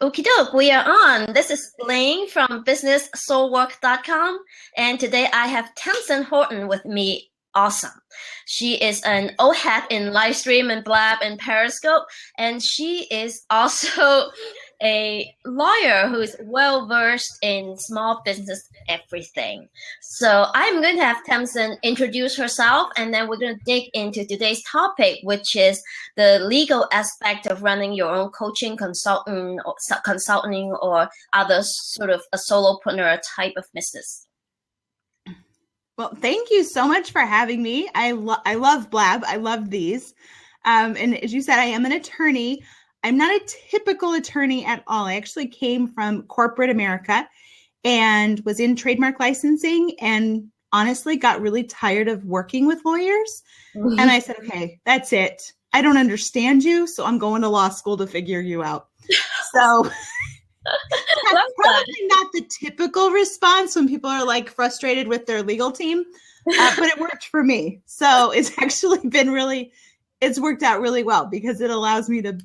Okie doke, we are on. This is Ling from businesssoulwork.com, and today I have Tamsen Horton with me. Awesome. She is an old hat in Livestream and Blab and Periscope, and she is also a lawyer who is well versed in small business everything. So I'm going to have Tamsen introduce herself, and then we're going to dig into today's topic, which is the legal aspect of running your own coaching, consulting, or other sort of a solopreneur type of business. Well, thank you so much for having me. I love Blab. I love these. And as you said, I am an attorney. I'm not a typical attorney at all. I actually came from corporate America and was in trademark licensing and honestly got really tired of working with lawyers. Mm-hmm. And I said, okay, that's it. I don't understand you, so I'm going to law school to figure you out. So that's probably not the typical response when people are like frustrated with their legal team, but it worked for me. So it's actually been it's worked out really well because it allows me to,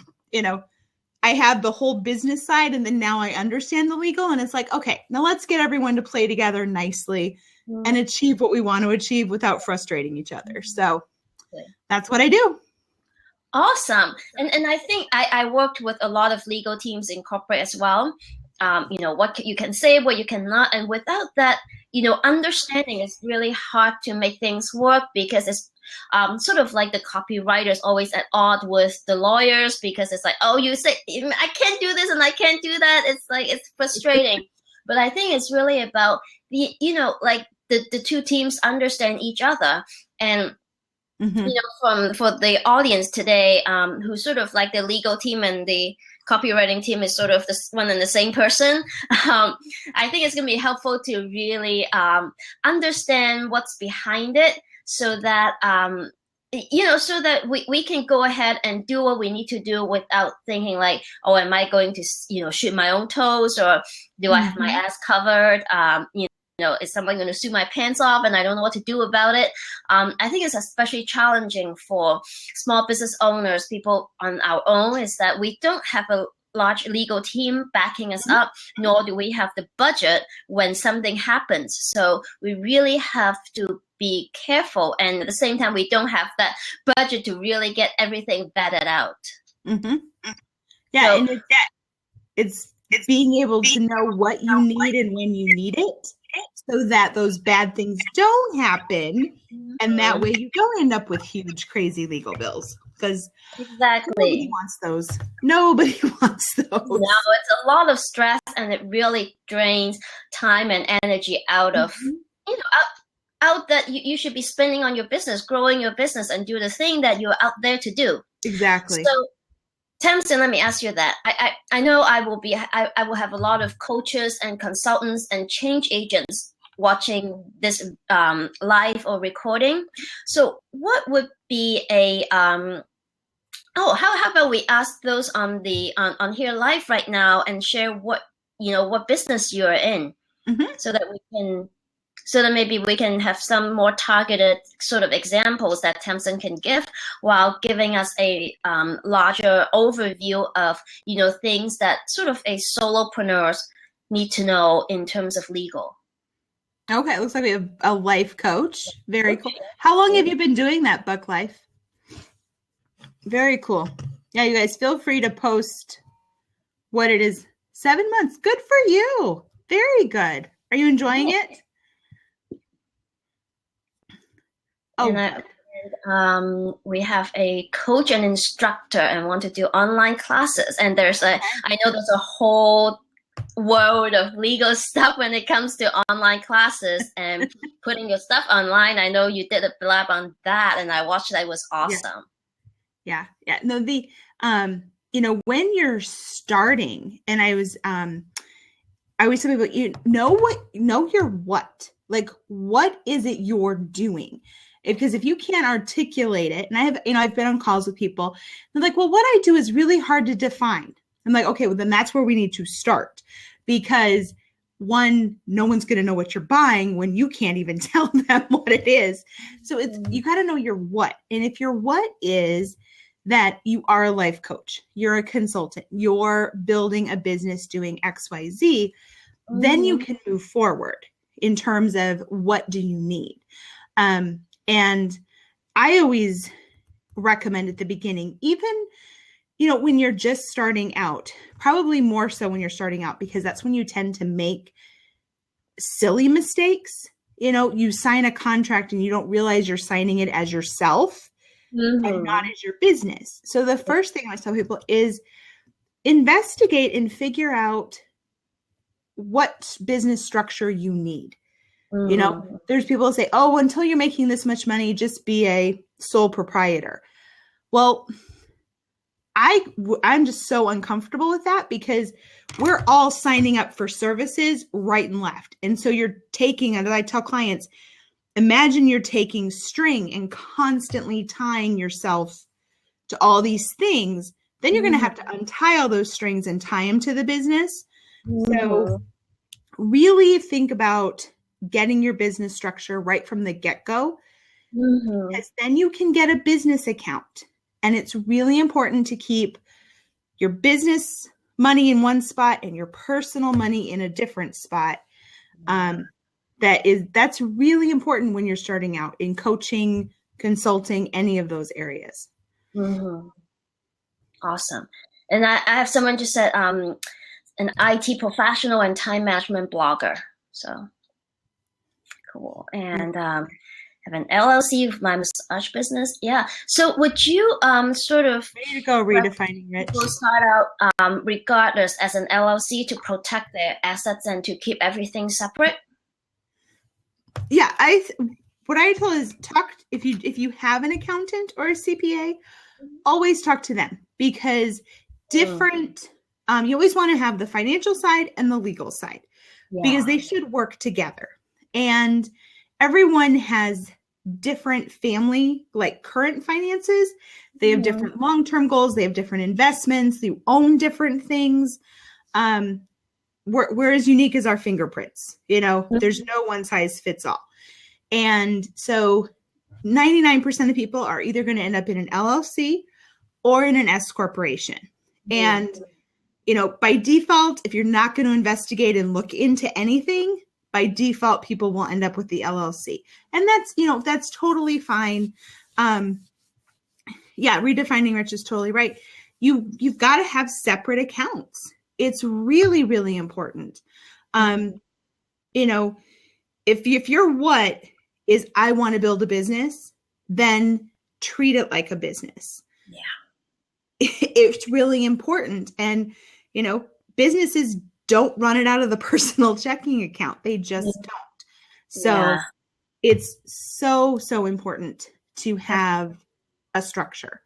I have the whole business side and then now I understand the legal and it's like, okay, now let's get everyone to play together nicely and achieve what we want to achieve without frustrating each other. So that's what I do. Awesome. And I think I worked with a lot of legal teams in corporate as well. What you can say, what you cannot. And without that, understanding is really hard to make things work because it's sort of like the copywriters always at odds with the lawyers because it's like, oh, you say, I can't do this and I can't do that. It's like, it's frustrating. But I think it's really about the two teams understand each other. And for the audience today, who sort of like the legal team and the copywriting team is sort of the one and the same person. I think it's going to be helpful to really understand what's behind it so that, so that we can go ahead and do what we need to do without thinking like, oh, am I going to, shoot my own toes or do I have my ass covered? Is someone going to sue my pants off and I don't know what to do about it? I think it's especially challenging for small business owners, people on our own, is that we don't have a large legal team backing us up, nor do we have the budget when something happens. So we really have to be careful. And at the same time, we don't have that budget to really get everything vetted out. Mm-hmm. Yeah, so, and it's being able to know what you need and when you need it, so that those bad things don't happen, and that way you don't end up with huge, crazy legal bills. Because nobody wants those. Nobody wants those. No, it's a lot of stress, and it really drains time and energy out of out that you should be spending on your business, growing your business, and do the thing that you're out there to do. Exactly. So, Tamsen, let me ask you that. I know I will have a lot of coaches and consultants and change agents watching this live or recording. So what would be a how about we ask those on here live right now and share what business you're in, so that maybe we can have some more targeted sort of examples that Tamsen can give while giving us a larger overview of, things that sort of a solopreneurs need to know in terms of legal. Okay, it looks like we have a life coach. Very cool. How long have you been doing that, Buck Life? Very cool. Yeah, you guys feel free to post what it is. 7 months. Good for you. Very good. Are you enjoying it? And we have a coach and instructor and want to do online classes. And I know there's a whole world of legal stuff when it comes to online classes and putting your stuff online. I know you did a blab on that and I watched that. It was awesome. Yeah. No, when you're starting, and I always tell people, know your what, like, what is it you're doing? Because if you can't articulate it, and I've been on calls with people, they're like, well, what I do is really hard to define. I'm like, okay, well, then that's where we need to start. Because one, no one's going to know what you're buying when you can't even tell them what it is. So you got to know your what. And if your what is that you are a life coach, you're a consultant, you're building a business doing XYZ, then you can move forward in terms of what do you need. And I always recommend at the beginning, even, when you're just starting out, probably more so when you're starting out, because that's when you tend to make silly mistakes. You sign a contract and you don't realize you're signing it as yourself and not as your business. So the first thing I tell people is investigate and figure out what business structure you need. There's people who say, oh, until you're making this much money, just be a sole proprietor. Well, I'm just so uncomfortable with that, because we're all signing up for services right and left. And so you're taking, and I tell clients, imagine you're taking string and constantly tying yourself to all these things. Then you're going to have to untie all those strings and tie them to the business. So really think about getting your business structure right from the get-go, because then you can get a business account. And it's really important to keep your business money in one spot and your personal money in a different spot. That's really important when you're starting out in coaching, consulting, any of those areas. Awesome. And I have someone just said an IT professional and time management blogger. So cool. And have an LLC with my massage business. Yeah. So would you sort of ready to go redefining rich? People start out regardless as an LLC to protect their assets and to keep everything separate? Yeah, what I tell is talk if you have an accountant or a CPA, always talk to them, because different you always want to have the financial side and the legal side, because they should work together. And everyone has different family, like current finances. They have different long-term goals. They have different investments. They own different things. We're as unique as our fingerprints. There's no one size fits all. And so 99% of people are either going to end up in an LLC or in an S corporation. And, by default, if you're not going to investigate and look into anything, by default, people will end up with the LLC. And that's totally fine. Redefining rich is totally right. You've got to have separate accounts. It's really, really important. If your what is, I want to build a business, then treat it like a business. Yeah. It's really important. And, businesses don't run it out of the personal checking account. They just don't. So it's so, so important to have a structure.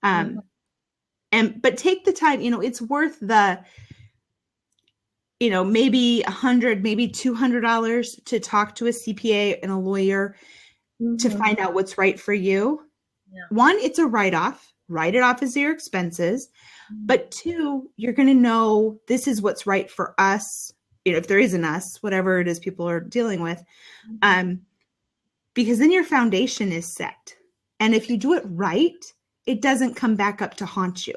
But take the time, it's worth the, maybe $100, maybe $200 to talk to a CPA and a lawyer to find out what's right for you. Yeah. One, it's a write-off. Write it off as your expenses. But two, you're going to know this is what's right for us, if there is an us, whatever it is people are dealing with, because then your foundation is set. And if you do it right, it doesn't come back up to haunt you.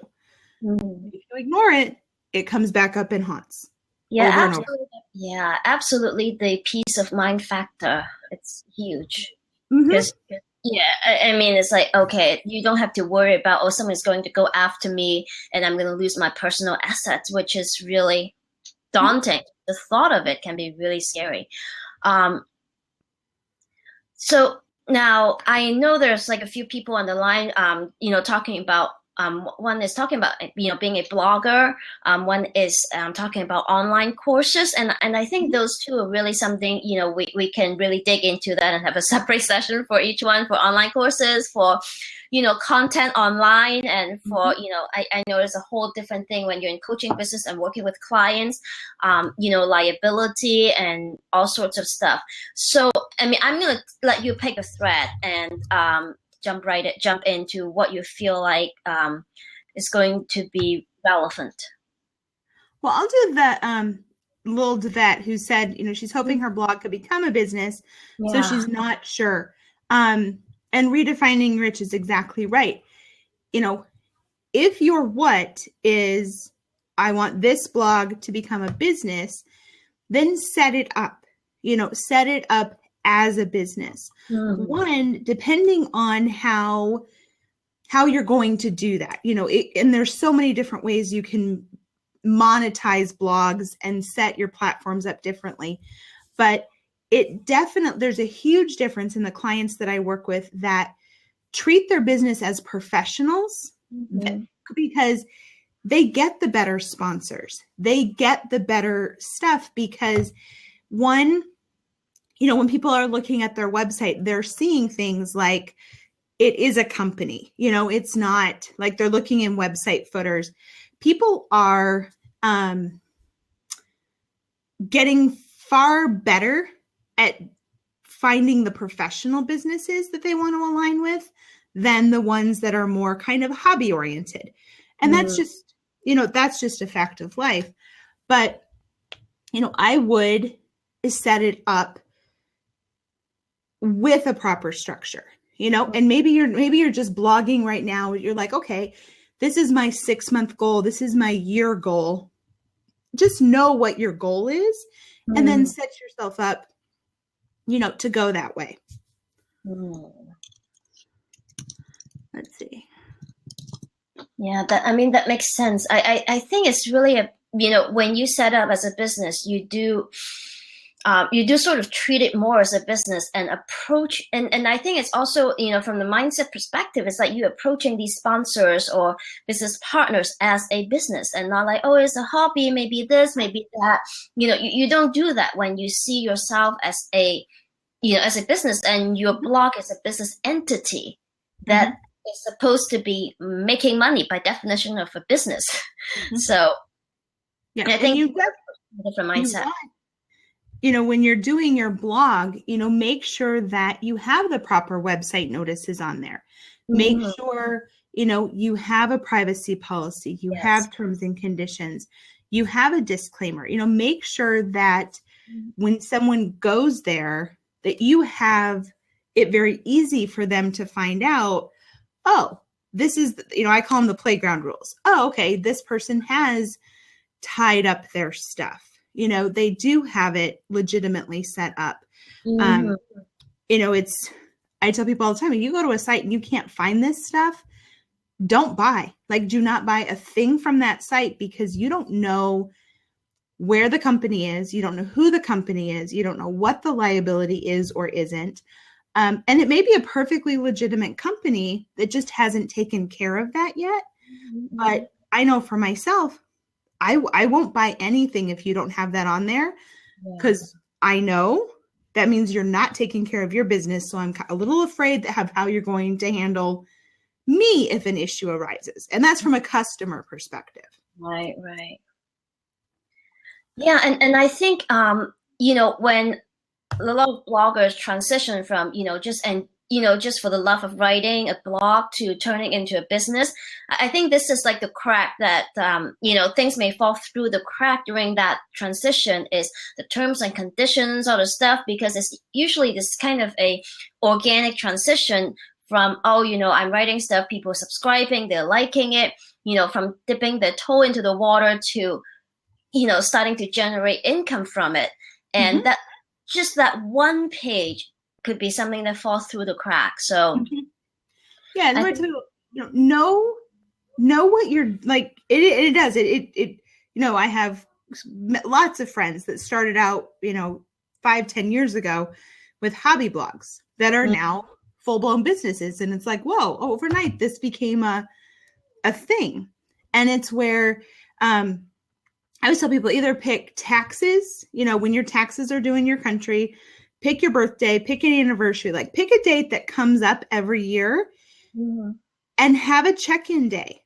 If you ignore it, it comes back up and haunts. Yeah, absolutely. Yeah, absolutely. The peace of mind factor, it's huge. Because it's like, okay, you don't have to worry about, someone's going to go after me and I'm going to lose my personal assets, which is really daunting. The thought of it can be really scary. So now I know there's like a few people on the line, talking about, one is talking about, being a blogger. One is talking about online courses. And I think those two are really something, we can really dig into that and have a separate session for each one, for online courses, for, content online, and for, I know there's a whole different thing when you're in coaching business and working with clients, liability and all sorts of stuff. So, I'm going to let you pick a thread and, jump into what you feel like is going to be relevant. Well, I'll do the little Devette who said, she's hoping her blog could become a business, so she's not sure. And redefining rich is exactly right. if your what is, I want this blog to become a business, then set it up, set it up as a business. One, depending on how you're going to do that, and there's so many different ways you can monetize blogs and set your platforms up differently. But there's a huge difference in the clients that I work with that treat their business as professionals, because they get the better sponsors. They get the better stuff because one, when people are looking at their website, they're seeing things like it is a company, it's not like they're looking in website footers. People are getting far better at finding the professional businesses that they want to align with than the ones that are more kind of hobby oriented. And that's just a fact of life. But, I would set it up with a proper structure, and maybe you're just blogging right now. You're like, okay, this is my 6-month goal. This is my year goal. Just know what your goal is and then set yourself up, to go that way. Let's see. Yeah, that makes sense. I think it's really when you set up as a business, you do sort of treat it more as a business and approach. And I think it's also, from the mindset perspective, it's like you approaching these sponsors or business partners as a business and not like, oh, it's a hobby, maybe this, maybe that. You don't do that when you see yourself as a business, and your blog is a business entity that is supposed to be making money by definition of a business. So I think you've got a different mindset. When you're doing your blog, make sure that you have the proper website notices on there. Make sure, you have a privacy policy, you have terms and conditions, you have a disclaimer, make sure that when someone goes there, that you have it very easy for them to find out, oh, this is, I call them the playground rules. Oh, okay, this person has tied up their stuff. They do have it legitimately set up. I tell people all the time, if you go to a site and you can't find this stuff, don't buy. Do not buy a thing from that site, because you don't know where the company is. You don't know who the company is. You don't know what the liability is or isn't. And it may be a perfectly legitimate company that just hasn't taken care of that yet. But I know for myself, I won't buy anything if you don't have that on there, because I know that means you're not taking care of your business. So I'm a little afraid of how you're going to handle me if an issue arises. And that's from a customer perspective. Right. Yeah. And I think, when a lot of bloggers transition from, just for the love of writing a blog to turning into a business, I think this is like the crack that, things may fall through the crack during that transition is the terms and conditions, all the stuff, because it's usually this kind of a organic transition from, I'm writing stuff, people are subscribing, they're liking it, from dipping their toe into the water to, starting to generate income from it. And that just that one page could be something that falls through the cracks. So yeah, know what you're like. It does it. I have lots of friends that started out 5-10 years ago with hobby blogs that are now full-blown businesses, and it's like, whoa, overnight this became a thing. And it's where I always tell people, either pick taxes, when your taxes are due in your country, pick your birthday, pick an anniversary, pick a date that comes up every year and have a check-in day.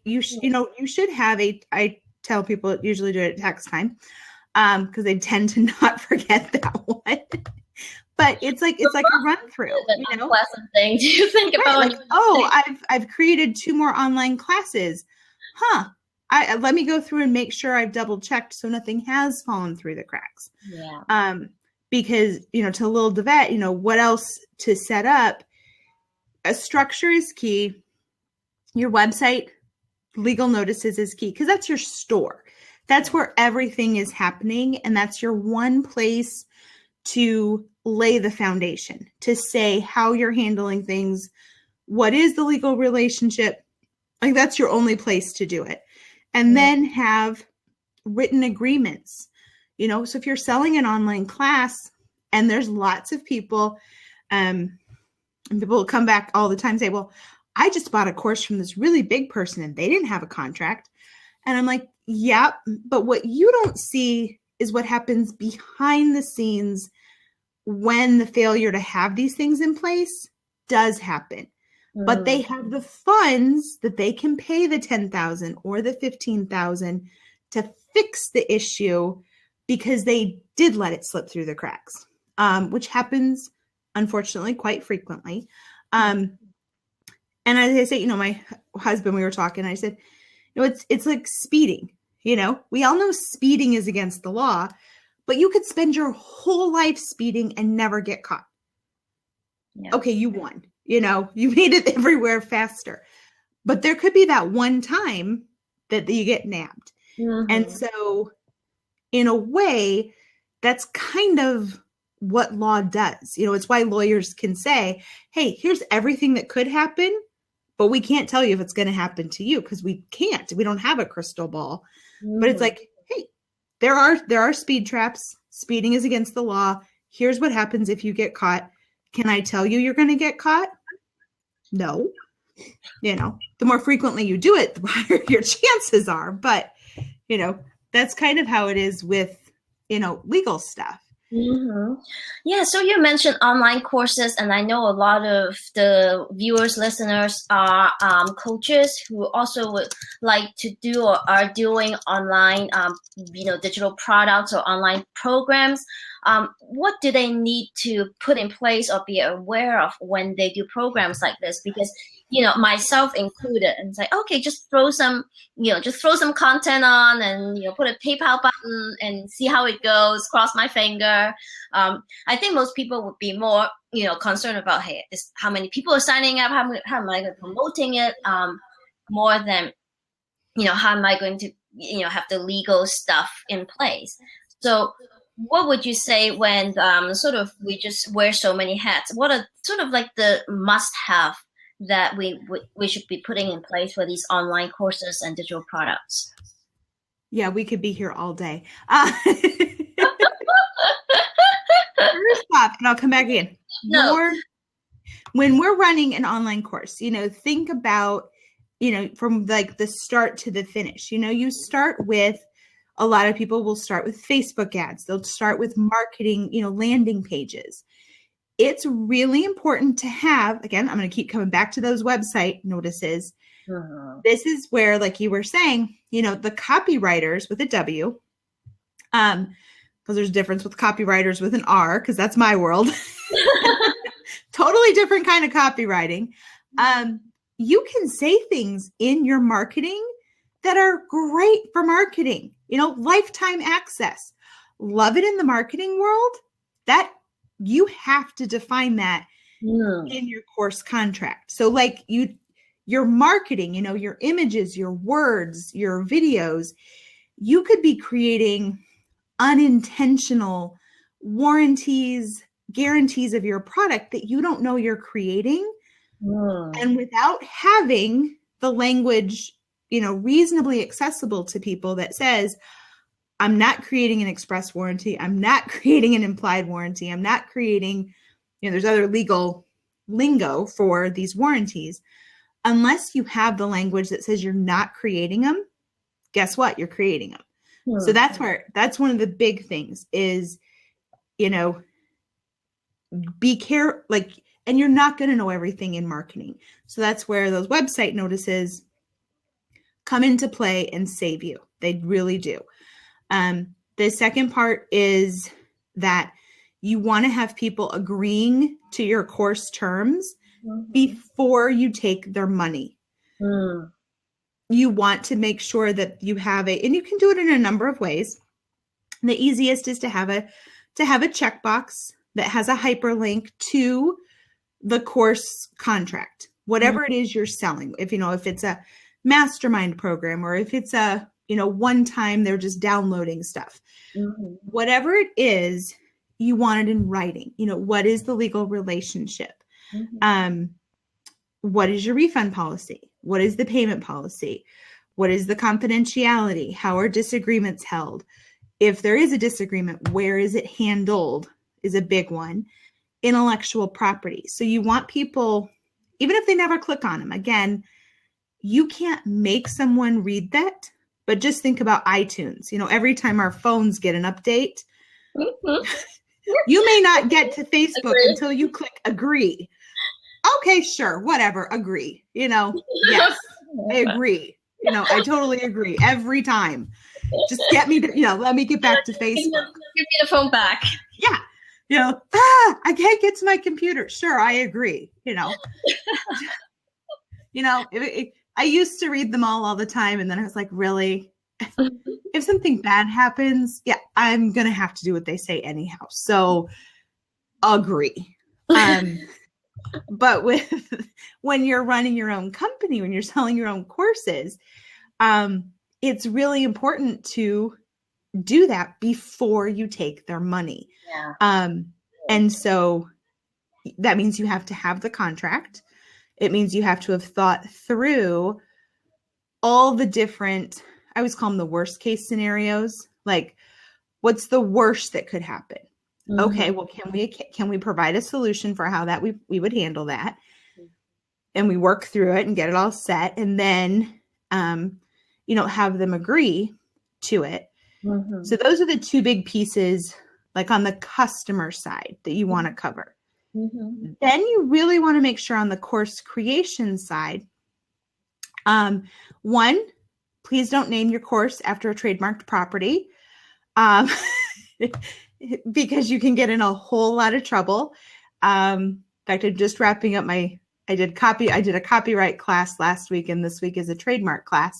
You should have I tell people usually do it at tax time because they tend to not forget that one. But it's like a run through. Unpleasant thing to think about. I've created 2 more online classes. Let me go through and make sure I've double checked so nothing has fallen through the cracks. Yeah. Because, to Lil Devet, what else to set up? A structure is key. Your website legal notices is key because that's your store. That's where everything is happening. And that's your one place to lay the foundation, to say how you're handling things. What is the legal relationship? Like that's your only place to do it. And then have written agreements, so if you're selling an online class and there's lots of people, and people will come back all the time and say, well, I just bought a course from this really big person and they didn't have a contract. And I'm like, yeah, but what you don't see is what happens behind the scenes when the failure to have these things in place does happen. But they have the funds that they can pay the $10,000 or the $15,000 to fix the issue because they did let it slip through the cracks, which happens, unfortunately, quite frequently. And as I say, my husband, we were talking, I said, it's like speeding. We all know speeding is against the law, but you could spend your whole life speeding and never get caught. Yeah. Okay, you won. You made it everywhere faster. But there could be that one time that you get nabbed. Mm-hmm. And so in a way, that's kind of what law does. It's why lawyers can say, hey, here's everything that could happen, but we can't tell you if it's going to happen to you because we can't. We don't have a crystal ball. Mm-hmm. But it's like, hey, there are speed traps. Speeding is against the law. Here's what happens if you get caught. Can I tell you you're going to get caught? No. The more frequently you do it, the higher your chances are. But, that's kind of how it is with, legal stuff. Mm-hmm. Yeah. So you mentioned online courses, and I know a lot of the viewers, listeners are coaches who also would like to do or are doing online, digital products or online programs. What do they need to put in place or be aware of when they do programs like this? Because, myself included, and it's like, okay, just throw some content on and, put a PayPal button and see how it goes, cross my finger. I think most people would be more, concerned about, hey, how many people are signing up? How am I promoting it? More than, how am I going to, have the legal stuff in place? So what would you say when we just wear so many hats? What are sort of like the must-have that we should be putting in place for these online courses and digital products? Yeah, we could be here all day. First off, and I'll come back in. No. When we're running an online course, think about, from like the start to the finish. You start with, a lot of people will start with Facebook ads. They'll start with marketing, landing pages. It's really important to have, again, I'm going to keep coming back to those website notices. Uh-huh. This is where, like you were saying, the copywriters with a W, because there's a difference with copywriters with an R, because that's my world. Totally different kind of copywriting. You can say things in your marketing that are great for marketing, lifetime access. Love it in the marketing world. That you have to define that in your course contract. So like your marketing, your images, your words, your videos, you could be creating unintentional warranties, guarantees of your product that you don't know you're creating. And without having the language, reasonably accessible to people that says, I'm not creating an express warranty. I'm not creating an implied warranty. I'm not creating, there's other legal lingo for these warranties. Unless you have the language that says you're not creating them, guess what? You're creating them. So that's one of the big things is, be careful, and you're not going to know everything in marketing. So that's where those website notices come into play and save you. They really do. The second part is that you want to have people agreeing to your course terms before you take their money. You want to make sure that you have and you can do it in a number of ways. The easiest is to have a checkbox that has a hyperlink to the course contract, whatever it is you're selling. If it's a mastermind program, or if it's a, one time they're just downloading stuff. Mm-hmm. Whatever it is, you want it in writing. What is the legal relationship? Mm-hmm. What is your refund policy? What is the payment policy? What is the confidentiality? How are disagreements held? If there is a disagreement, where is it handled is a big one. Intellectual property. So you want people, even if they never click on them, again, you can't make someone read that, but just think about iTunes. Every time our phones get an update, Mm-hmm. you may not get to Facebook until you click agree. Okay, sure, whatever, agree. Yes, I agree. I totally agree every time. Just get me to, let me get back to Facebook. Give me the phone back. Yeah. I can't get to my computer. Sure, I agree. I used to read them all the time. And then I was like, really? If something bad happens, yeah, I'm going to have to do what they say anyhow. So agree. But when you're running your own company, when you're selling your own courses, it's really important to do that before you take their money. Yeah. And so that means you have to have the contract. It means you have to have thought through all the different, I always call them the worst case scenarios. Like, what's the worst that could happen? Mm-hmm. Okay, well, can we provide a solution for how that we would handle that? And we work through it and get it all set, and then have them agree to it. Mm-hmm. So those are the two big pieces, like on the customer side, that you want to cover. Mm-hmm. Then you really want to make sure on the course creation side, one, please don't name your course after a trademarked property, because you can get in a whole lot of trouble. In fact, I'm just wrapping up I did a copyright class last week, and this week is a trademark class.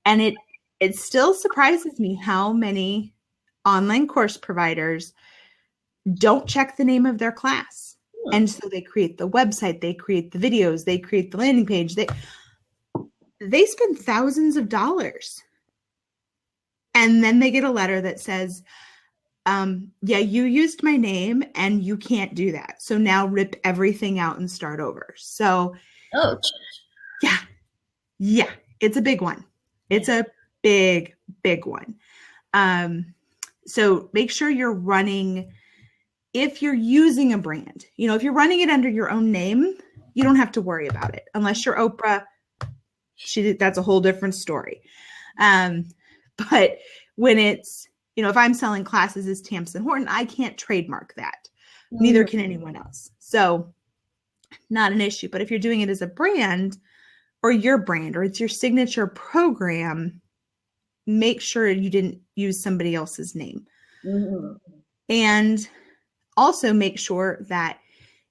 And it still surprises me how many online course providers don't check the name of their class. And so they create the website, they create the videos, they create the landing page. They spend thousands of dollars. And then they get a letter that says, yeah, you used my name and you can't do that. So now rip everything out and start over. So, yeah, it's a big one. It's a big, big one. So make sure you're running, if you're using a brand, if you're running it under your own name, you don't have to worry about it. Unless you're Oprah, that's a whole different story. But when it's, if I'm selling classes as Tamsen Horton, I can't trademark that. Neither can anyone else. So not an issue. But if you're doing it as a brand or your brand, or it's your signature program, make sure you didn't use somebody else's name. Mm-hmm. And also make sure that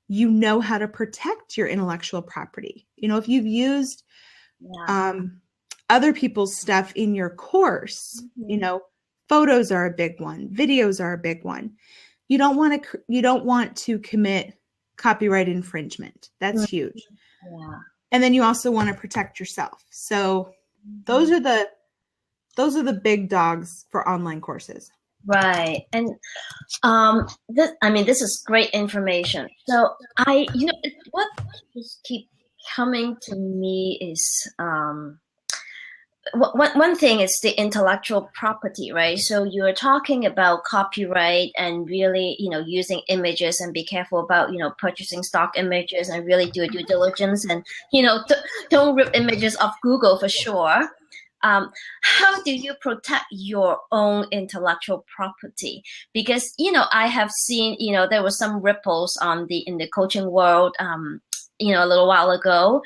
you know how to protect your intellectual property. If you've used other people's stuff in your course, mm-hmm. Photos are a big one. Videos are a big one. You don't want to commit copyright infringement. That's mm-hmm. huge. Yeah. And then you also want to protect yourself. So those are the big dogs for online courses. Right. And this is great information. So what just keep coming to me is one thing is the intellectual property, right? So you're talking about copyright and really, using images, and be careful about, purchasing stock images, and really do due diligence, and, don't rip images off Google for sure. How do you protect your own intellectual property? Because, I have seen, there were some ripples in the coaching world, a little while ago.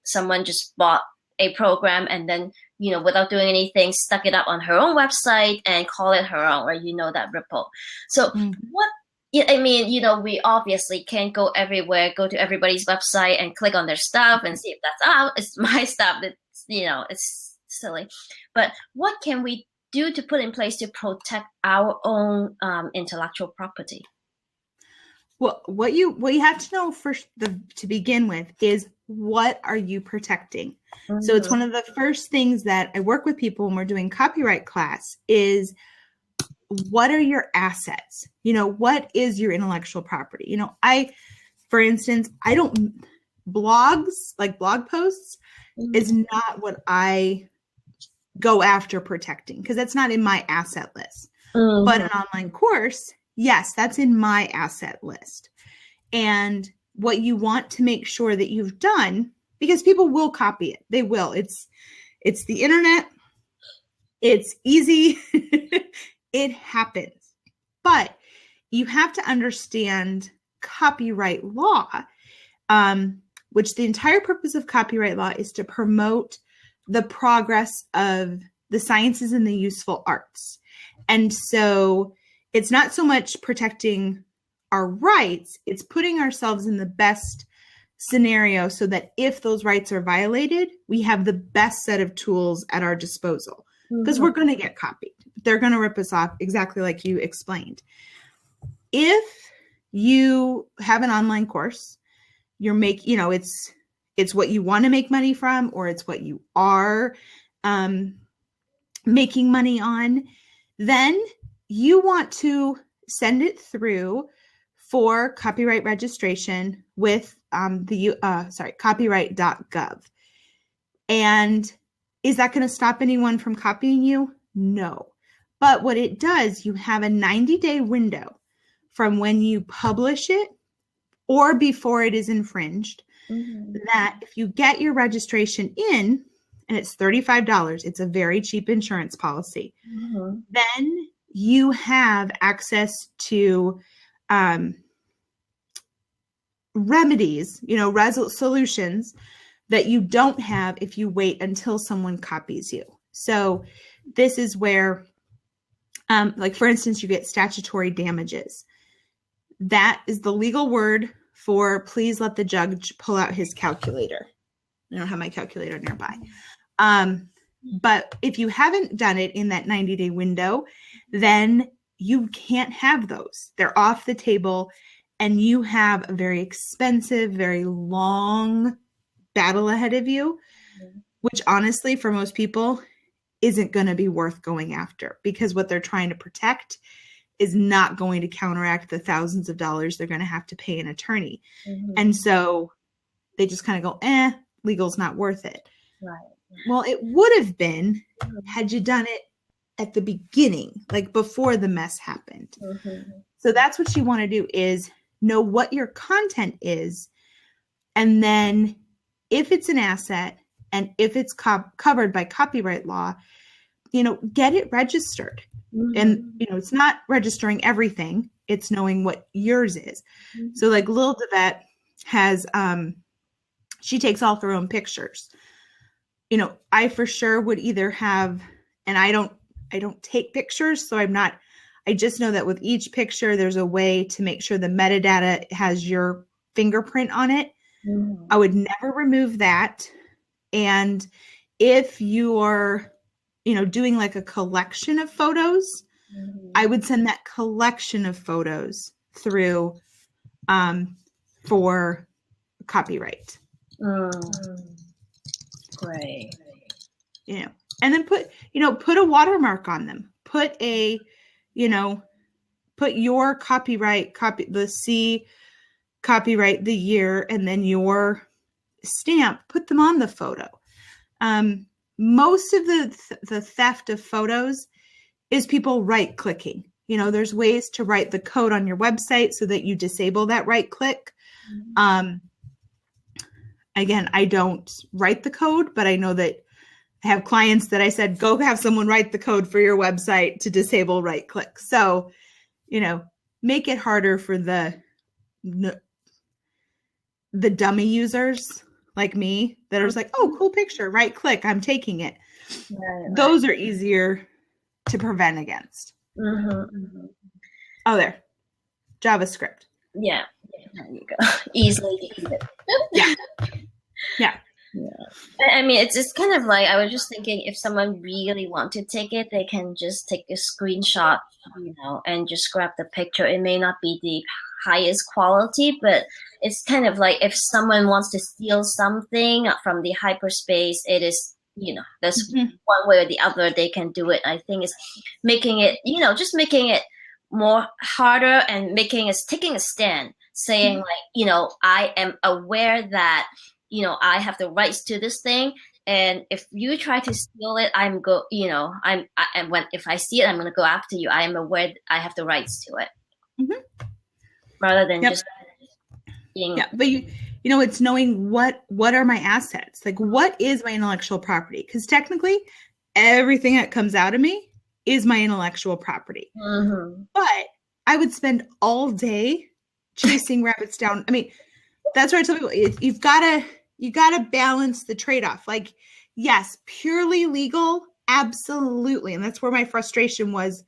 Someone just bought a program and then, without doing anything, stuck it up on her own website and call it her own, or that ripple. So we obviously can't go everywhere, go to everybody's website and click on their stuff and see if that's out. It's my stuff. It's silly. But what can we do to put in place to protect our own intellectual property? Well, what you have to know first to begin with is, what are you protecting? Mm-hmm. So it's one of the first things that I work with people when we're doing copyright class is, what are your assets? What is your intellectual property? For instance, I don't blogs, like blog posts, is not what I go after protecting, because that's not in my asset list. But an online course, yes, that's in my asset list. And what you want to make sure that you've done, because people will copy it. They will. It's the internet. It's easy. It happens. But you have to understand copyright law, which the entire purpose of copyright law is to promote the progress of the sciences and the useful arts. And so it's not so much protecting our rights, it's putting ourselves in the best scenario so that if those rights are violated, we have the best set of tools at our disposal, because we're going to get copied. They're going to rip us off, exactly like you explained. If you have an online course, it's what you want to make money from, or it's what you are making money on, then you want to send it through for copyright registration with copyright.gov. And is that going to stop anyone from copying you? No. But what it does, you have a 90-day window from when you publish it or before it is infringed, that if you get your registration in, and it's $35, it's a very cheap insurance policy, then you have access to remedies, solutions that you don't have if you wait until someone copies you. So this is where, like for instance, you get statutory damages. That is the legal word for, please let the judge pull out his calculator. I don't have my calculator nearby. But if you haven't done it in that 90-day window, then you can't have those. They're off the table, and you have a very expensive, very long battle ahead of you, which honestly, for most people, isn't going to be worth going after, because what they're trying to protect is not going to counteract the thousands of dollars they're going to have to pay an attorney. And so they just kind of go, legal's not worth it. Right. Well, it would have been had you done it at the beginning, like before the mess happened. So that's what you want to do, is know what your content is. And then if it's an asset and if it's covered by copyright law, get it registered. And, it's not registering everything. It's knowing what yours is. So like Lil Devette has, she takes all her own pictures. I for sure would either have, and I don't take pictures, so I just know that with each picture, there's a way to make sure the metadata has your fingerprint on it. I would never remove that. And if you're, doing like a collection of photos, I would send that collection of photos through for copyright. Great. And then put a watermark on them. Put your copyright, the C copyright, the year, and then your stamp, put them on the photo. Most of the theft of photos is people right clicking. There's ways to write the code on your website so that you disable that right click. Again, I don't write the code, but I know that I have clients that I said, go have someone write the code for your website to disable right click. So, make it harder for the dummy users like me that are just like, oh, cool picture, right click, I'm taking it. Right. Those are easier to prevent against. Oh, there. JavaScript. Yeah. There you go. Easily defeated. Yeah. I mean, it's kind of like I was just thinking if someone really want to take it, they can just take a screenshot, and just grab the picture. It may not be the highest quality, but it's kind of like if someone wants to steal something from the hyperspace, it is, there's one way or the other they can do it. I think it's making it, just making it more harder and taking a stand, saying like, I am aware that I have the rights to this thing, and if you try to steal it, if I see it, I'm gonna go after you. I am aware that I have the rights to it, rather than just being. Yeah, but it's knowing what are my assets, like what is my intellectual property, because technically everything that comes out of me is my intellectual property. But I would spend all day chasing rabbits down. I mean, that's why I tell people you've got to balance the trade-off. Like, yes, purely legal, absolutely. And that's where my frustration was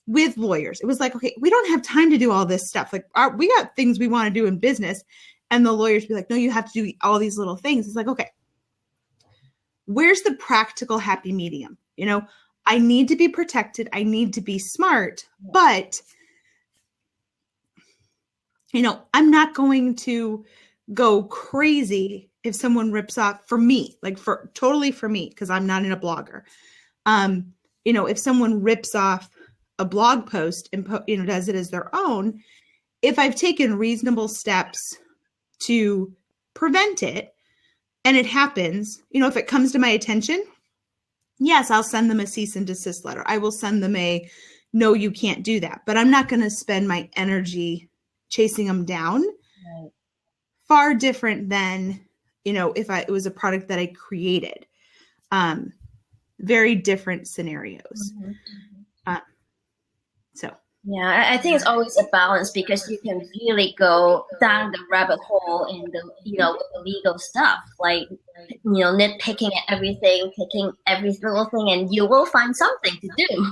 with lawyers. It was like, okay, we don't have time to do all this stuff. Like, we got things we want to do in business. And the lawyers be like, no, you have to do all these little things. It's like, okay, where's the practical happy medium? I need to be protected. I need to be smart, but I'm not going to go crazy if someone rips off for me, like totally for me, because I'm not in a blogger. If someone rips off a blog post and does it as their own, if I've taken reasonable steps to prevent it and it happens, if it comes to my attention, yes, I'll send them a cease and desist letter. I will send them no, you can't do that. But I'm not going to spend my energy chasing them down. Right. Far different than, if it was a product that I created. Very different scenarios. Yeah, I think it's always a balance, because you can really go down the rabbit hole in the, with the legal stuff, like, nitpicking at everything, picking every little thing, and you will find something to do.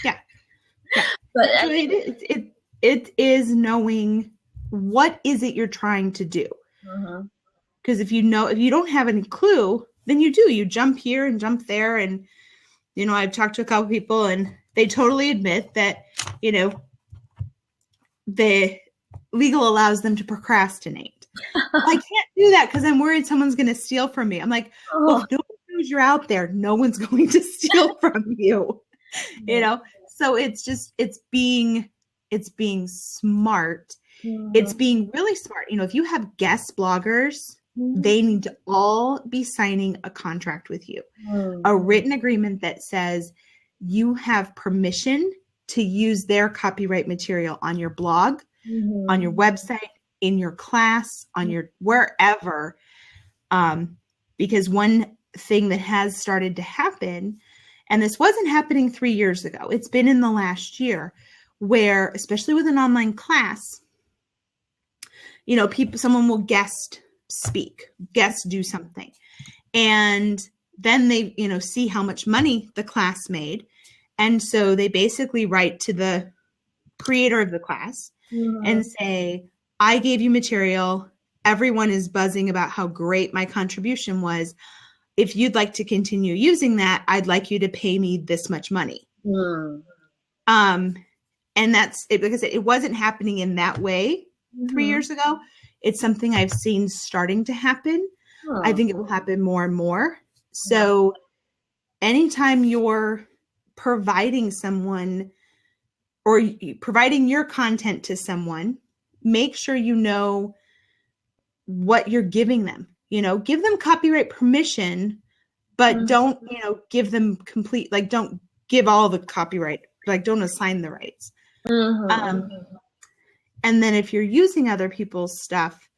Yeah. But so it is knowing what is it you're trying to do. Because if you don't have any clue, then you jump here and jump there. And, I've talked to a couple people and they totally admit that, the legal allows them to procrastinate. I can't do that because I'm worried someone's going to steal from me. I'm like, well, if no one knows you're out there, no one's going to steal from you, So it's being smart. It's being really smart. If you have guest bloggers, they need to all be signing a contract with you, a written agreement that says you have permission to use their copyright material on your blog, on your website, in your class, on your wherever. Because one thing that has started to happen, and this wasn't happening 3 years ago, it's been in the last year, where, especially with an online class, someone will guest speak, guest do something. And then they, see how much money the class made. And so they basically write to the creator of the class and say, I gave you material. Everyone is buzzing about how great my contribution was. If you'd like to continue using that, I'd like you to pay me this much money. And that's it. Like I said, it wasn't happening in that way 3 years ago. It's something I've seen starting to happen. I think it will happen more and more. So anytime you're providing someone or providing your content to someone, make sure you know what you're giving them. Give them copyright permission, but don't, give them complete, like, don't give all the copyright, like, don't assign the rights. And then if you're using other people's stuff,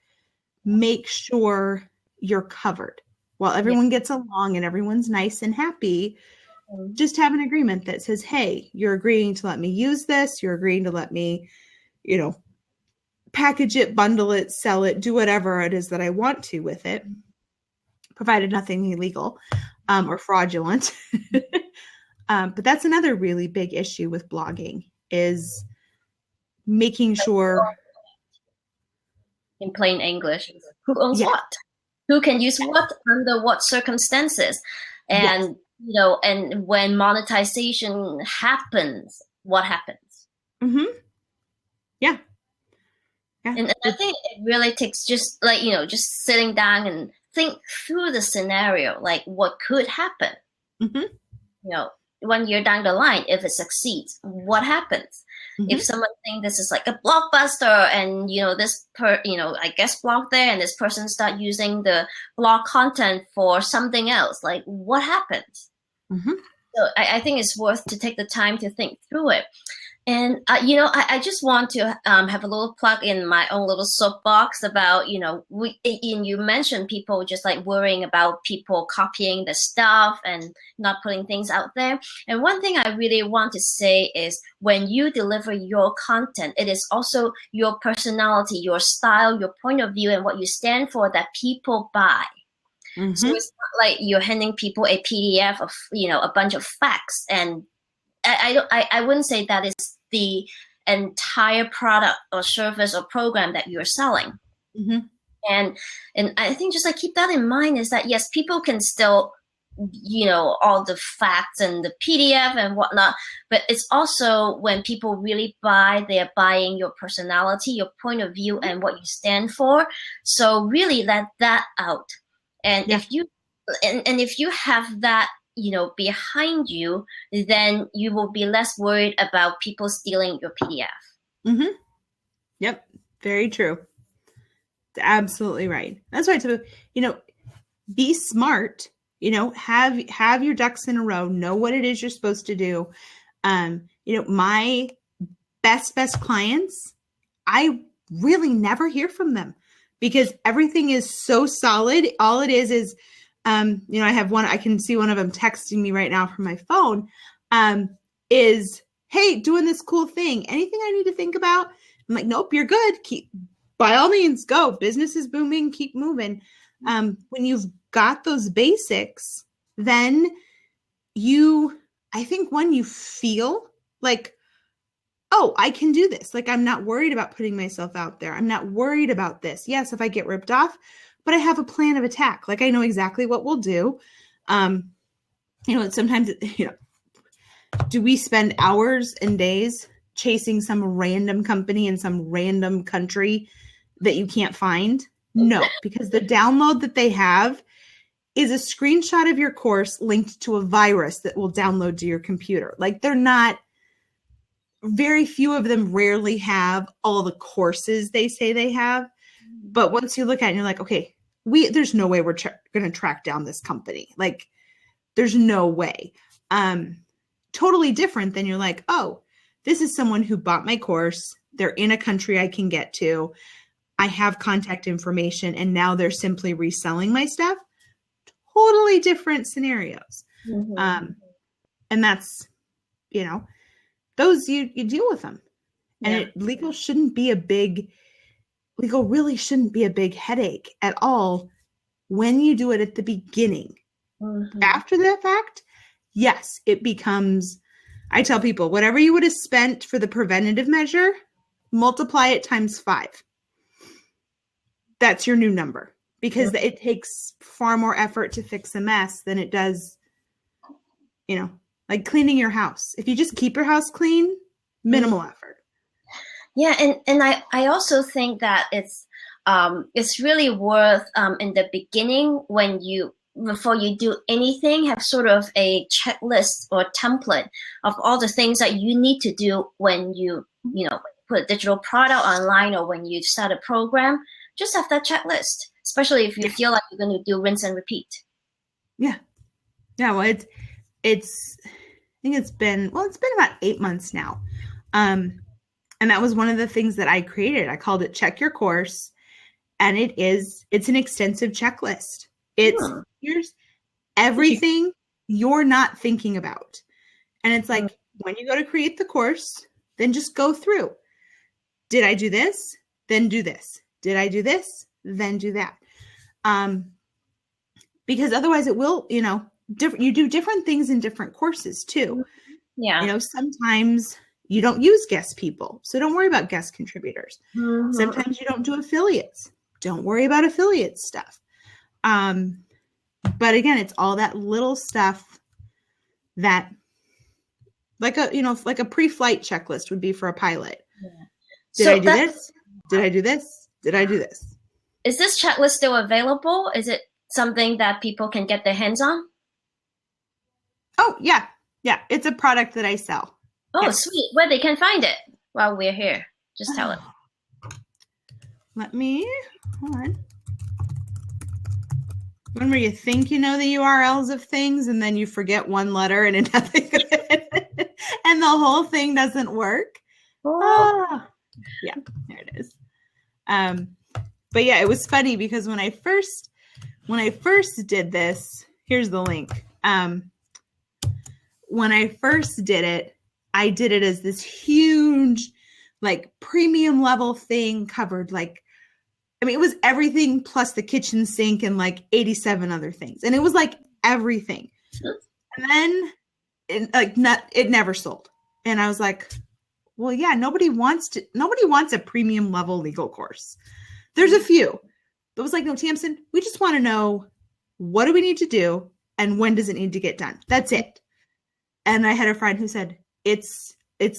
make sure you're covered. While everyone gets along and everyone's nice and happy, just have an agreement that says, hey, you're agreeing to let me use this. You're agreeing to let me, package it, bundle it, sell it, do whatever it is that I want to with it, provided nothing illegal or fraudulent. But that's another really big issue with blogging, is making sure. In plain English, who owns what? who can use what under what circumstances, Yes. and and when monetization happens, what happens. Mm-hmm. Yeah. Yeah. And I think it really takes just like, just sitting down and think through the scenario, like what could happen. Mm-hmm. 1 year down the line, if it succeeds, what happens? Mm-hmm. If someone thinks this is like a blockbuster, and I guess blog there, and this person start using the blog content for something else, like what happens? Mm-hmm. So I think it's worth to take the time to think through it. And, I just want to have a little plug in my own little soapbox about, you mentioned people just like worrying about people copying the stuff and not putting things out there. And one thing I really want to say is when you deliver your content, it is also your personality, your style, your point of view, and what you stand for that people buy. Mm-hmm. So it's not like you're handing people a PDF of, a bunch of facts. And I wouldn't say that is the entire product or service or program that you're selling. Mm-hmm. And I think just like keep that in mind, is that yes, people can still, all the facts and the PDF and whatnot, but it's also when people really buy, they're buying your personality, your point of view, and what you stand for. So really let that out. And if you have that, behind you, then you will be less worried about people stealing your PDF. Mm-hmm. Yep. Very true. Absolutely right. That's right. So, be smart, have your ducks in a row, know what it is you're supposed to do. My best clients, I really never hear from them because everything is so solid. All it is, I have one, I can see one of them texting me right now from my phone, is, hey, doing this cool thing. Anything I need to think about? I'm like, nope, you're good. By all means, go. Business is booming. Keep moving. When you've got those basics, then I think when you feel like, oh, I can do this. Like, I'm not worried about putting myself out there. I'm not worried about this. Yes, if I get ripped off, but I have a plan of attack. Like I know exactly what we'll do. Sometimes, do we spend hours and days chasing some random company in some random country that you can't find? No, because the download that they have is a screenshot of your course linked to a virus that will download to your computer. Like very few of them rarely have all the courses they say they have. But once you look at it and you're like, okay, there's no way we're going to track down this company. Like there's no way. Totally different than you're like, oh, this is someone who bought my course. They're in a country I can get to. I have contact information and now they're simply reselling my stuff. Totally different scenarios. Mm-hmm. And that's, those you deal with them. And legal really shouldn't be a big headache at all when you do it at the beginning. Mm-hmm. After that fact, yes, it becomes, I tell people, whatever you would have spent for the preventative measure, multiply it times 5. That's your new number because it takes far more effort to fix a mess than it does, like cleaning your house. If you just keep your house clean, minimal effort. Yeah, and I also think that it's really worth in the beginning before you do anything, have sort of a checklist or template of all the things that you need to do when you put a digital product online or when you start a program. Just have that checklist, especially if you feel like you're going to do rinse and repeat. Yeah. Yeah. Well, it's been about 8 months now. And that was one of the things that I created. I called it Check Your Course. And it's an extensive checklist. Here's everything you're not thinking about. And it's like, when you go to create the course, then just go through. Did I do this? Then do this. Did I do this? Then do that. Because otherwise it will, you do different things in different courses too. Yeah. Sometimes you don't use guest people. So don't worry about guest contributors. Mm-hmm. Sometimes you don't do affiliates. Don't worry about affiliate stuff. But again, it's all that little stuff that like a pre-flight checklist would be for a pilot. Yeah. Did I do this? Did I do this? Did I do this? Is this checklist still available? Is it something that people can get their hands on? Oh, yeah. Yeah. It's a product that I sell. Oh, Yes. sweet. Where they can find it while we're here. Just tell it. Hold on. When where you think you know the URLs of things and then you forget one letter and nothing and the whole thing doesn't work. Oh. Yeah, there it is. But yeah, it was funny because when I first did this, here's the link. When I first did it, I did it as this huge, like premium level thing covered it was everything plus the kitchen sink and like 87 other things. And it was like everything. And then it never sold. And I was like, well, yeah, nobody wants a premium level legal course. There's a few. But it was like, no, Tamsen, we just want to know, what do we need to do and when does it need to get done? That's it. And I had a friend who said, it's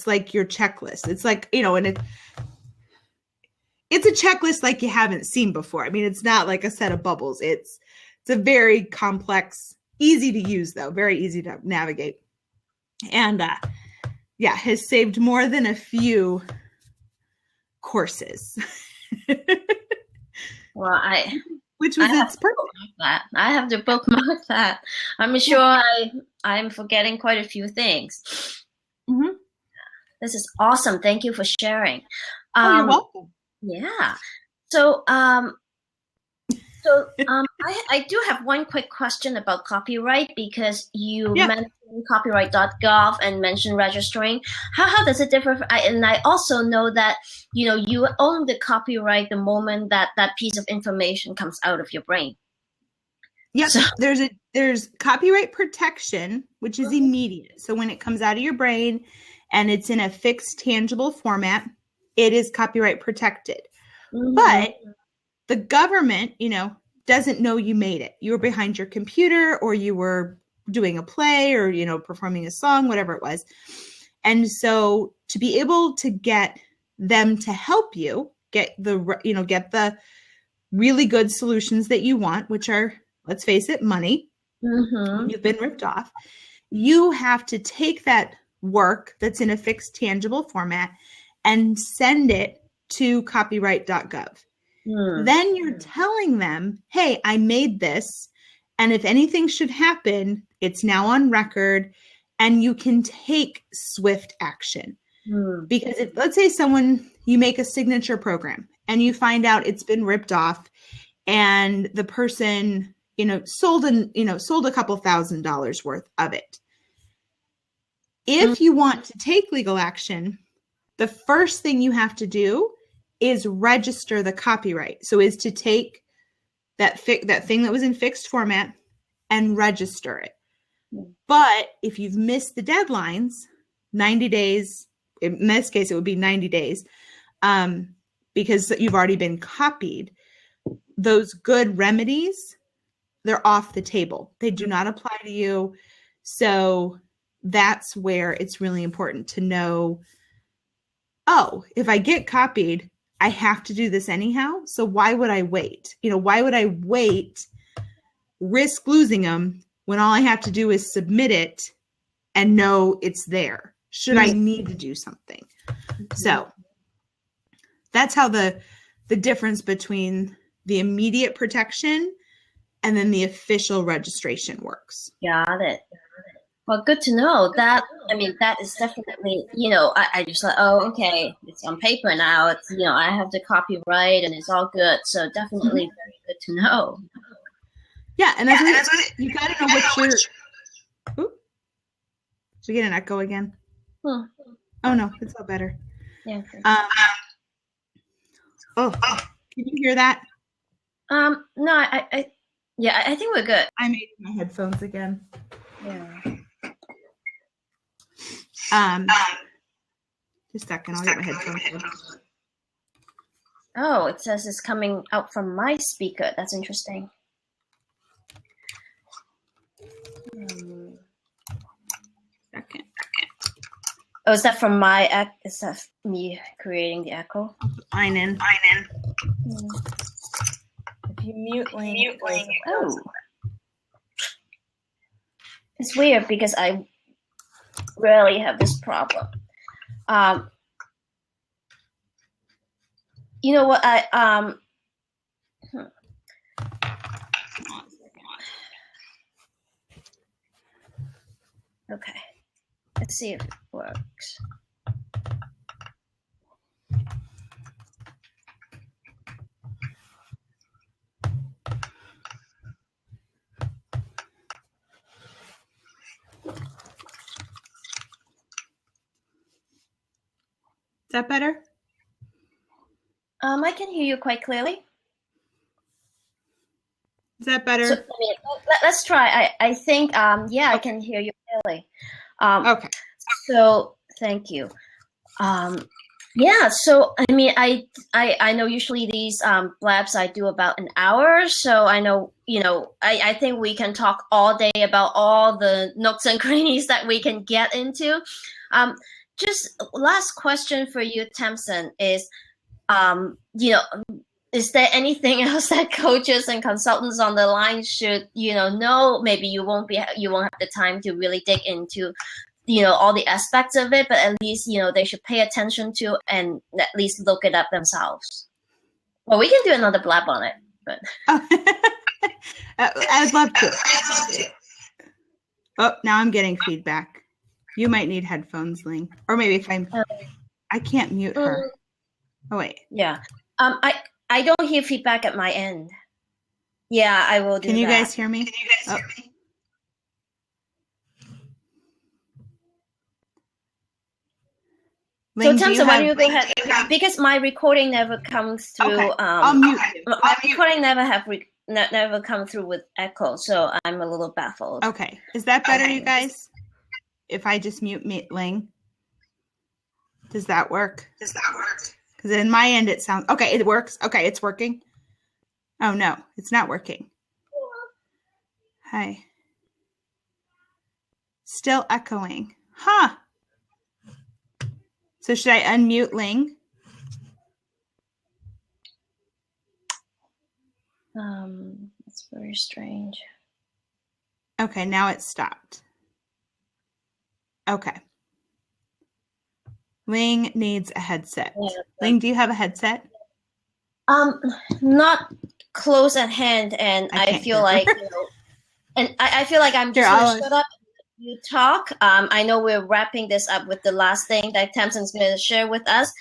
like your checklist. It's like, and it's a checklist like you haven't seen before. I mean, it's not like a set of bubbles. It's a very complex, easy to use though, very easy to navigate. And has saved more than a few courses. Well, which was its purpose. I have to bookmark that. I'm sure I'm forgetting quite a few things. Mm-hmm. This is awesome. Thank you for sharing. You're welcome. Yeah. So, I do have one quick question about copyright because you mentioned copyright.gov and mentioned registering. How does it differ? And I also know that, you own the copyright the moment that piece of information comes out of your brain. Yeah. So, there's copyright protection, which is immediate. So when it comes out of your brain and it's in a fixed tangible format, it is copyright protected. Mm-hmm. But the government, doesn't know you made it. You were behind your computer or you were doing a play or, performing a song, whatever it was. And so to be able to get them to help you get the really good solutions that you want, which are, let's face it, money. Mm-hmm. You've been ripped off. You have to take that work that's in a fixed tangible format and send it to copyright.gov. Then you're telling them, hey, I made this. And if anything should happen, it's now on record and you can take swift action. Because let's say you make a signature program and you find out it's been ripped off and the person, sold a couple $1,000s worth of it. If you want to take legal action, the first thing you have to do is register the copyright. So is to take that thing that was in fixed format and register it. But if you've missed the deadlines, 90 days, in this case, it would be 90 days, because you've already been copied, those good remedies, they're off the table. They do not apply to you. So that's where it's really important to know, if I get copied, I have to do this anyhow. So why would I wait? Why would I wait, risk losing them when all I have to do is submit it and know it's there? Should I need to do something? So that's how the difference between the immediate protection and then the official registration works. Got it. Well, good to know that. I mean, that is definitely, I just thought, okay, it's on paper now. It's, I have the copyright and it's all good. So definitely very good to know. Yeah. And that's what you got to know what you're. Did we get an echo again? Oh, no, it's all better. Yeah. Can you hear that? No, I think we're good. I made my headphones again. Yeah. Just a second, I'll get my headphones. Oh, it says it's coming out from my speaker. That's interesting. Oh, is that from my is that me creating the echo? Mine in. If you mute Ling, oh, it's weird because I rarely have this problem. You know what? Okay, let's see if it works. Is that better? I can hear you quite clearly. Is that better? So, let's try. I think, yeah, I can hear you clearly. Okay. So thank you. Yeah, so I mean, I know usually these blabs I do about an hour, so I know, I think we can talk all day about all the nooks and crannies that we can get into. Just last question for you, Tamsen, is, is there anything else that coaches and consultants on the line should, know? Maybe you won't have the time to really dig into, all the aspects of it, but at least, they should pay attention to and at least look it up themselves. Well, we can do another blab on it, but. I'd love to. Oh, now I'm getting feedback. You might need headphones, Ling. Or maybe if I can't mute her. Oh, wait. Yeah. I don't hear feedback at my end. Yeah, I will do that. Can you guys hear me? Ling, so Tamsen, why don't you go ahead? Because my recording never comes through. Okay. I'll mute you. My recording never come through with echo, so I'm a little baffled. Okay. Is that better, you guys? If I just mute Ling? Does that work? Because in my end it sounds okay. It works. Okay, it's working. Oh no, it's not working. Hi. Still echoing. Huh. So should I unmute Ling? It's very strange. Okay, now it's stopped. Okay. Ling needs a headset. Yeah, Ling, do you have a headset? Not close at hand, and I feel like, and I feel like I'm just gonna shut up. You talk. I know we're wrapping this up with the last thing that Tamsen's going to share with us.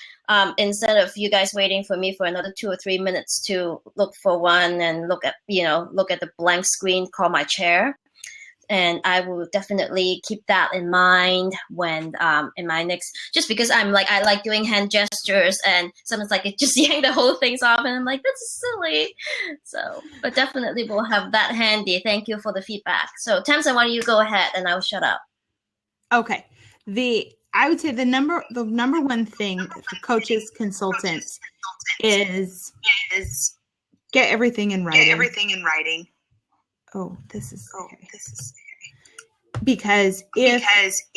Instead of you guys waiting for me for another 2 or 3 minutes to look for one and look at the blank screen, call my chair. And I will definitely keep that in mind when in my next, just because I like doing hand gestures and someone's like, it just yank the whole things off, and I'm like, that's silly. So, but definitely we'll have that handy. Thank you for the feedback. So Tamsen, why don't you go ahead and I'll shut up. Okay. I would say the number one thing for coaches, consultants is get everything in writing. Oh, this is okay. Because if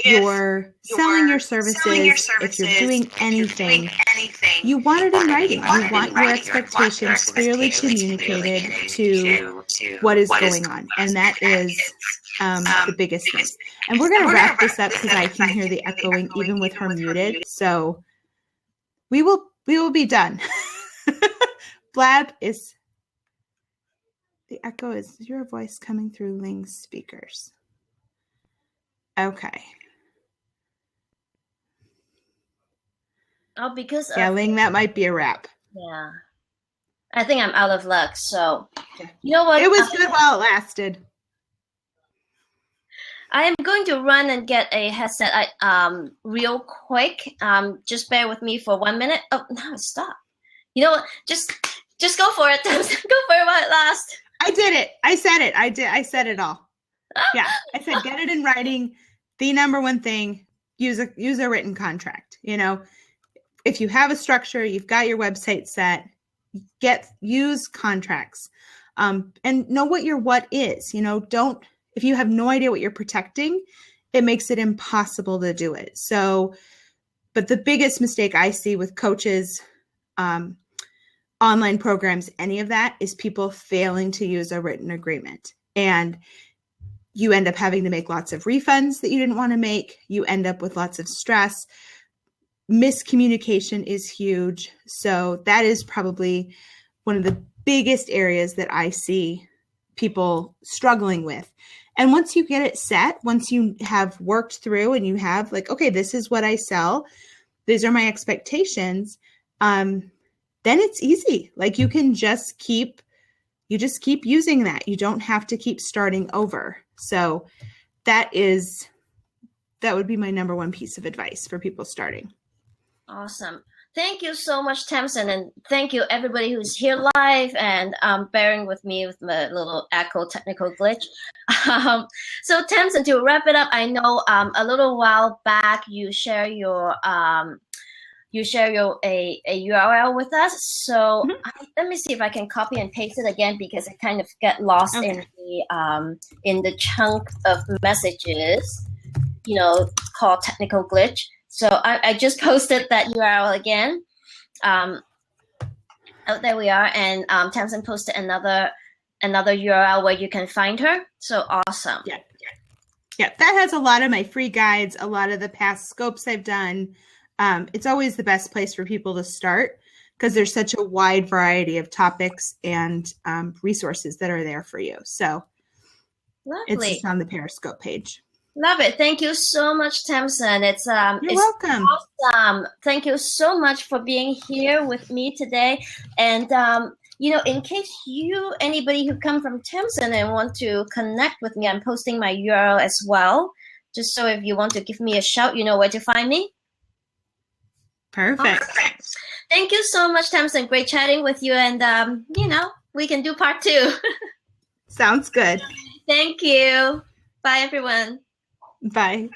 you're selling your services, if you're doing anything, you want it in writing. You want your expectations clearly communicated to what is going on. And that is the biggest thing. And we're going to wrap this up because I can hear the echoing even with her muted. So we will be done. Blab is... The echo is your voice coming through Ling's speakers. Okay. Oh, because Ling, that might be a wrap. Yeah. I think I'm out of luck. So, you know what? It was good while it lasted. I am going to run and get a headset real quick. Just bear with me for 1 minute. Oh, no, stop. You know what? Just go for it. Go for it while it lasts. I did it. I said it. I said it all. Yeah. I said, get it in writing. The number one thing, use a written contract. If you have a structure, you've got your website set, use contracts, and know what your what is. If you have no idea what you're protecting, it makes it impossible to do it. So, but the biggest mistake I see with coaches, online programs, any of that, is people failing to use a written agreement. And you end up having to make lots of refunds that you didn't want to make. You end up with lots of stress. Miscommunication is huge. So that is probably one of the biggest areas that I see people struggling with. And once you get it set, once you have worked through and you have like, okay, this is what I sell, these are my expectations, then it's easy. Like you just keep using that. You don't have to keep starting over. So that would be my number one piece of advice for people starting. Awesome. Thank you so much, Tamsen, and thank you everybody who's here live and bearing with me with my little echo technical glitch. So Tamsen, to wrap it up, I know a little while back you share your a URL with us. So let me see if I can copy and paste it again, because it kind of get lost in the chunk of messages, called technical glitch. So I just posted that URL again. Oh, there we are. And Tamsen posted another URL where you can find her. So awesome. Yeah, that has a lot of my free guides, a lot of the past scopes I've done. It's always the best place for people to start because there's such a wide variety of topics and resources that are there for you. So lovely. It's just on the Periscope page. Love it. Thank you so much, Tamsen. You're welcome. Awesome. Thank you so much for being here with me today. And in case anybody who come from Tamsen and want to connect with me, I'm posting my URL as well. Just so if you want to give me a shout, you know where to find me. Perfect. Awesome. Thank you so much, Tamsen. Great chatting with you. And, we can do part 2. Sounds good. Thank you. Bye, everyone. Bye.